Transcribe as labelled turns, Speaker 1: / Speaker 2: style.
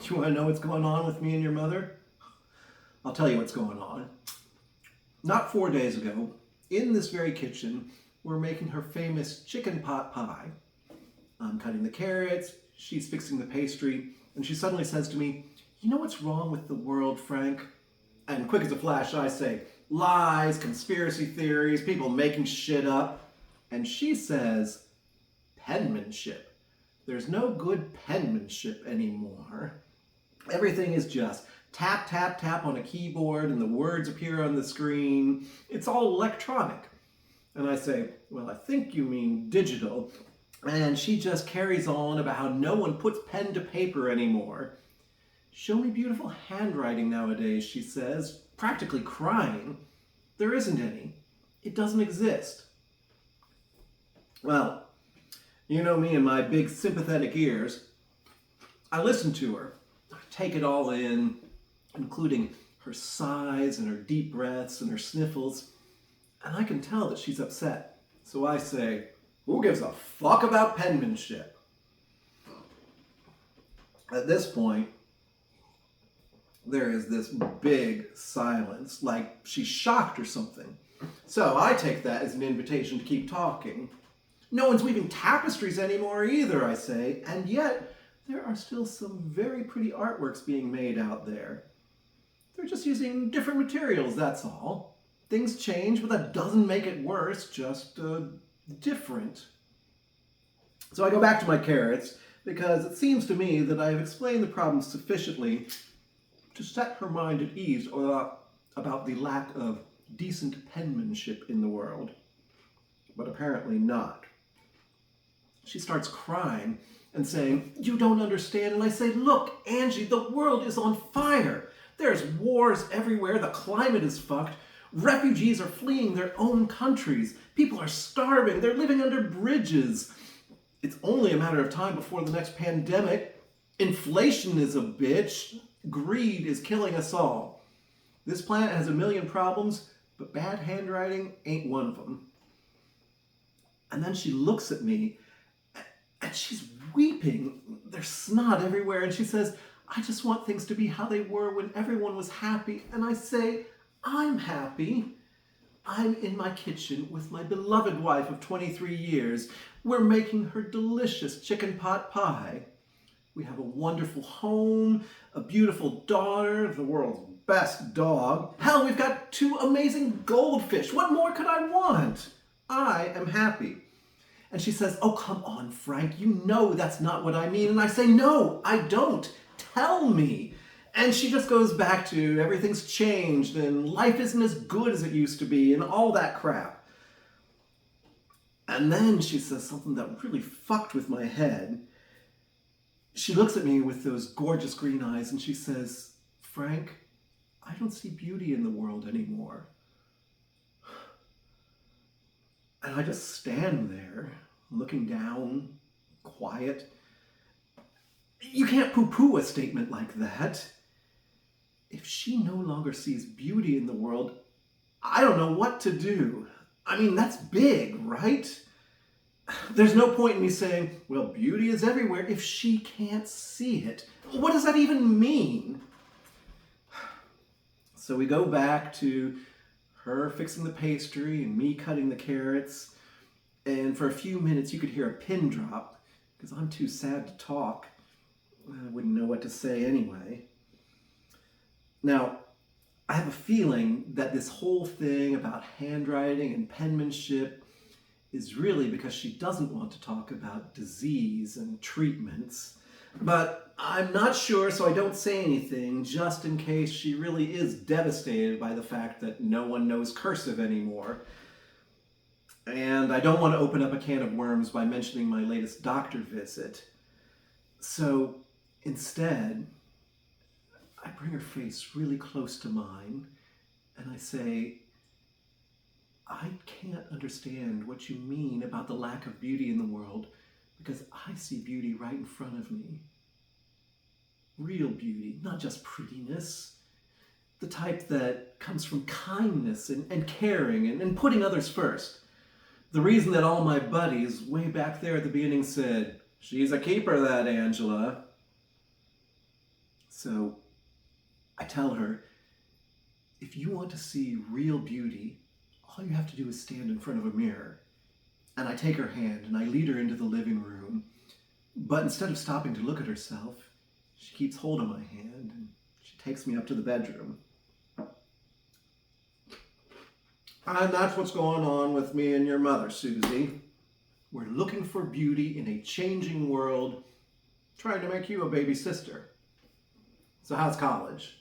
Speaker 1: You want to know what's going on with me and your mother? I'll tell you what's going on. Not 4 days ago, in this very kitchen, we're making her famous chicken pot pie. I'm cutting the carrots, she's fixing the pastry, and she suddenly says to me, "You know what's wrong with the world, Frank?" And quick as a flash, I say, "Lies, conspiracy theories, people making shit up." And she says, "Penmanship. There's no good penmanship anymore. Everything is just tap, tap, tap on a keyboard and the words appear on the screen. It's all electronic." And I say, "Well, I think you mean digital." And she just carries on about how no one puts pen to paper anymore. "Show me beautiful handwriting nowadays," she says, practically crying. "There isn't any. It doesn't exist." Well, you know me and my big sympathetic ears. I listen to her. I take it all in, including her sighs and her deep breaths and her sniffles, and I can tell that she's upset. So I say, "Who gives a fuck about penmanship?" At this point, there is this big silence, like she's shocked or something. So I take that as an invitation to keep talking. "No one's weaving tapestries anymore either," I say, "and yet there are still some very pretty artworks being made out there. They're just using different materials, that's all. Things change, but that doesn't make it worse, just different." So I go back to my carrots, because it seems to me that I have explained the problem sufficiently to set her mind at ease about the lack of decent penmanship in the world. But apparently not. She starts crying and saying, "You don't understand." And I say, "Look, Angie, the world is on fire. There's wars everywhere. The climate is fucked. Refugees are fleeing their own countries. People are starving. They're living under bridges. It's only a matter of time before the next pandemic. Inflation is a bitch. Greed is killing us all. This planet has a million problems, but bad handwriting ain't one of them." And then she looks at me, and she's weeping. There's snot everywhere, and she says, "I just want things to be how they were when everyone was happy." And I say, "I'm happy. I'm in my kitchen with my beloved wife of 23 years. We're making her delicious chicken pot pie. We have a wonderful home, a beautiful daughter, the world's best dog. Hell, we've got 2 amazing goldfish. What more could I want? I am happy." And she says, "Oh, come on, Frank. You know that's not what I mean." And I say, "No, I don't. Tell me." And she just goes back to everything's changed and life isn't as good as it used to be and all that crap. And then she says something that really fucked with my head. She looks at me with those gorgeous green eyes and she says, "Frank, I don't see beauty in the world anymore." And I just stand there, looking down, quiet. You can't poo-poo a statement like that. If she no longer sees beauty in the world, I don't know what to do. I mean, that's big, right? There's no point in me saying, "Well, beauty is everywhere," if she can't see it. What does that even mean? So we go back to her fixing the pastry and me cutting the carrots. And for a few minutes, you could hear a pin drop because I'm too sad to talk. I wouldn't know what to say anyway. Now, I have a feeling that this whole thing about handwriting and penmanship is really because she doesn't want to talk about disease and treatments. But I'm not sure, so I don't say anything, just in case she really is devastated by the fact that no one knows cursive anymore. And I don't want to open up a can of worms by mentioning my latest doctor visit. So instead, I bring her face really close to mine, and I say, "I can't understand what you mean about the lack of beauty in the world, because I see beauty right in front of me. Real beauty, not just prettiness. The type that comes from kindness and caring and putting others first. The reason that all my buddies way back there at the beginning said, 'She's a keeper, that Angela.'" So I tell her, if you want to see real beauty, all you have to do is stand in front of a mirror. And I take her hand and I lead her into the living room. But instead of stopping to look at herself, she keeps hold of my hand and she takes me up to the bedroom. And that's what's going on with me and your mother, Susie. We're looking for beauty in a changing world, trying to make you a baby sister. So how's college?